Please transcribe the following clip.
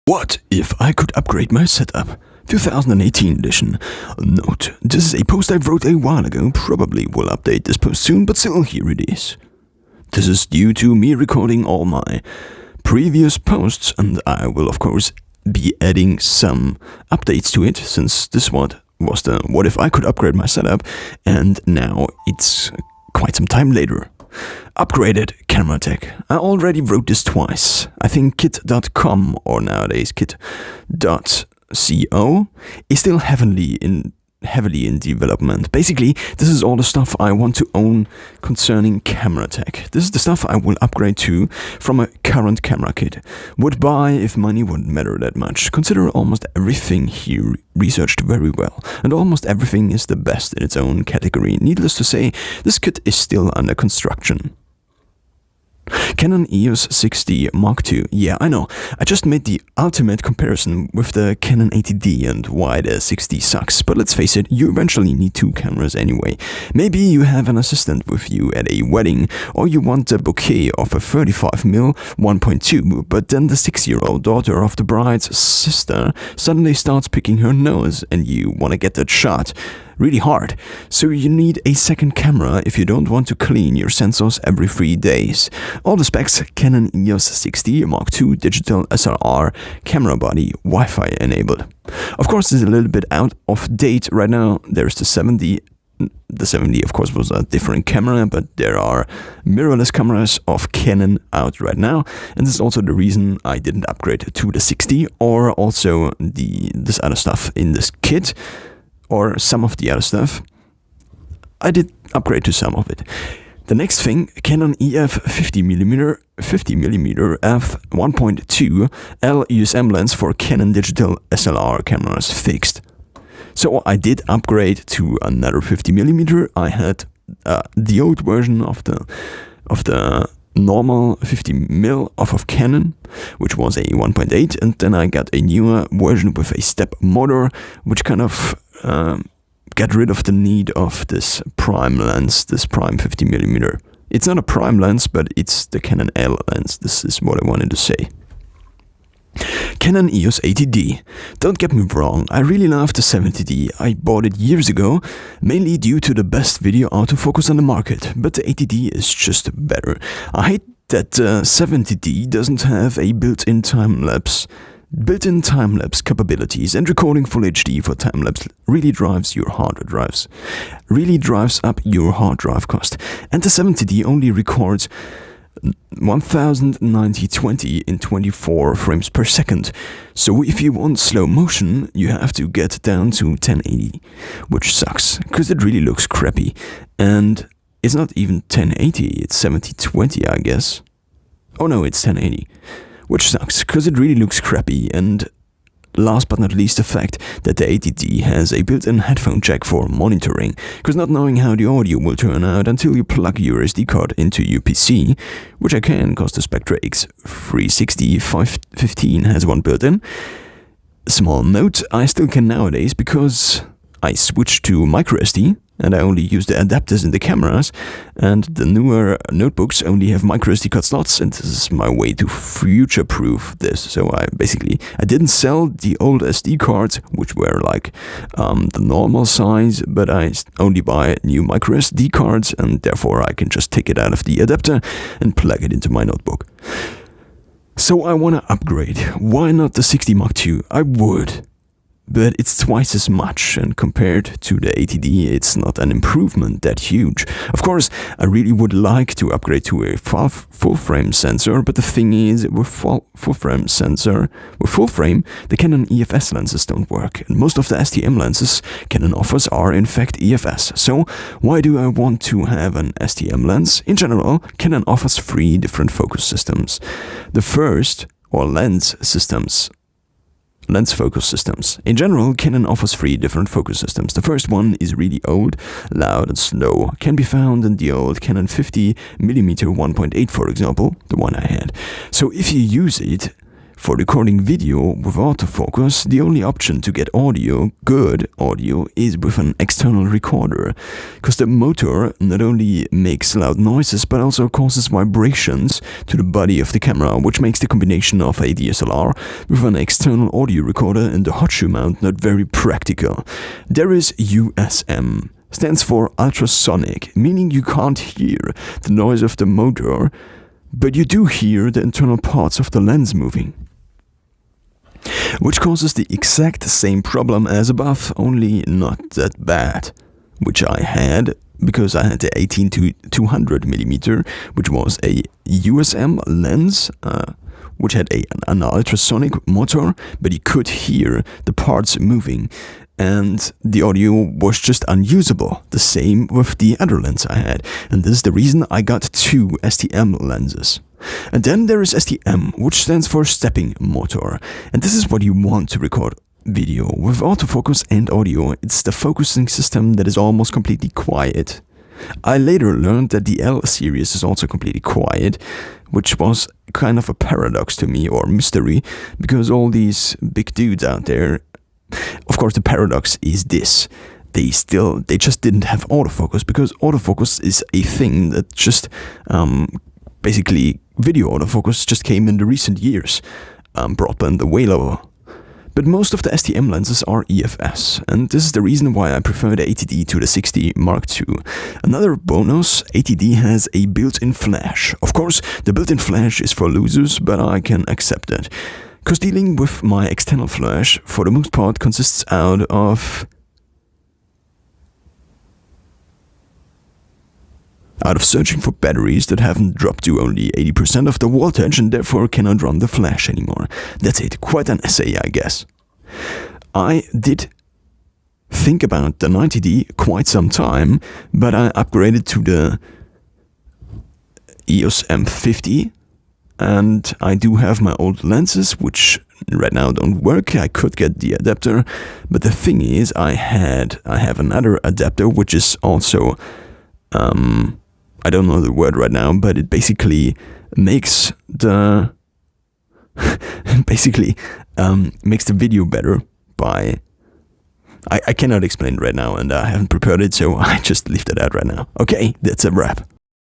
What if I could upgrade my setup? 2018 edition. Note, this is a post I wrote a while ago, probably will update this post soon, but still here it is. This is due to me recording all my previous posts, and I will of course be adding some updates to it, since this one was the what if I could upgrade my setup, and now it's quite some time later. Upgraded camera tech. I already wrote this twice. I think kit.com, or nowadays kit.co, is still heavily in development. Basically, this is all the stuff I want to own concerning camera tech. This is the stuff I will upgrade to from a current camera kit. Would buy if money wouldn't matter that much. Consider almost everything here researched very well, and almost everything is the best in its own category. Needless to say, this kit is still under construction. Canon EOS 6D Mark II. Yeah, I know. I just made the ultimate comparison with the Canon 80D and why the 6D sucks. But let's face it, you eventually need two cameras anyway. Maybe you have an assistant with you at a wedding, or you want a bouquet of a 35mm 1.2, but then the 6-year-old daughter of the bride's sister suddenly starts picking her nose and you want to get that shot really hard. So you need a second camera if you don't want to clean your sensors every 3 days. All the specs: Canon EOS 6D Mark II digital SLR, camera body, Wi-Fi enabled. Of course, it's a little bit out of date right now. There's the 70. The 70, of course, was a different camera, but there are mirrorless cameras of Canon out right now, and this is also the reason I didn't upgrade to the 60 or also this other stuff in this kit, or some of the other stuff. I did upgrade to some of it. The next thing, Canon EF 50mm f1.2 L USM lens for Canon digital SLR cameras fixed. So I did upgrade to another 50mm. I had the old version of the normal 50mm of Canon, which was a 1.8, and then I got a newer version with a step motor, which kind of got rid of the need of this prime lens, this prime 50mm. It's not a prime lens, but it's the Canon L lens. This is what I wanted to say. Canon EOS 80D. Don't get me wrong, I really love the 70D. I bought it years ago, mainly due to the best video autofocus on the market, but the 80D is just better. I hate that the 70D doesn't have a built-in time-lapse capabilities, and recording full HD for time-lapse really drives up your hard drive cost. And the 70D only records 1090/20 in 24 frames per second. So if you want slow motion, you have to get down to 1080, which sucks, because it really looks crappy. And it's not even 1080, it's 70/20, I guess. Oh no, it's 1080. Which sucks, because it really looks crappy. And last but not least, the fact that the 80D has a built-in headphone jack for monitoring, because not knowing how the audio will turn out until you plug your SD card into your PC, which I can, because the Spectra X360 515 has one built-in. Small note, I still can nowadays, because I switched to microSD, and I only use the adapters in the cameras, and the newer notebooks only have microSD card slots, and this is my way to future-proof this. So I didn't sell the old SD cards, which were like the normal size, but I only buy new microSD cards, and therefore I can just take it out of the adapter and plug it into my notebook. So I want to upgrade. Why not the 60 Mark II? I would. But it's twice as much, and compared to the 80D, it's not an improvement that huge. Of course, I really would like to upgrade to a full-frame sensor, but the thing is, with full-frame, the Canon EFS lenses don't work, and most of the STM lenses Canon offers are in fact EFS. So why do I want to have an STM lens? In general, Canon offers 3 different focus systems. The first, or lens focus systems. In general, Canon offers 3 different focus systems. The first one is really old, loud and slow. Can be found in the old Canon 50mm 1.8, for example, the one I had. So if you use it For recording video with autofocus, the only option to get audio, good audio, is with an external recorder, because the motor not only makes loud noises but also causes vibrations to the body of the camera, which makes the combination of a DSLR with an external audio recorder and the hot shoe mount not very practical. There is USM. Stands for ultrasonic, meaning you can't hear the noise of the motor, but you do hear the internal parts of the lens moving, which causes the exact same problem as above, only not that bad, which I had because I had the 18 to 200mm, which was a USM lens, which had an ultrasonic motor, but you could hear the parts moving, and the audio was just unusable. The same with the other lens I had, and this is the reason I got two STM lenses. And then there is STM, which stands for stepping motor, and this is what you want to record video. With autofocus and audio, it's the focusing system that is almost completely quiet. I later learned that the L series is also completely quiet, which was kind of a paradox to me, or mystery, because all these big dudes out there, of course the paradox is this: they just didn't have autofocus, because autofocus is a thing that just basically video autofocus just came in the recent years, broadband way lower. But most of the STM lenses are EFS, and this is the reason why I prefer the ATD to the 60 Mark II. Another bonus, ATD has a built-in flash. Of course, the built-in flash is for losers, but I can accept it, because dealing with my external flash, for the most part, consists out of searching for batteries that haven't dropped to only 80% of the voltage and therefore cannot run the flash anymore. That's it, quite an essay, I guess. I did think about the 90D quite some time, but I upgraded to the EOS M50, and I do have my old lenses, which right now don't work. I could get the adapter, but the thing is, I have another adapter, which is also I don't know the word right now, but it basically makes the makes the video better by I cannot explain it right now, and I haven't prepared it, so I just leave that out right now. Okay, that's a wrap.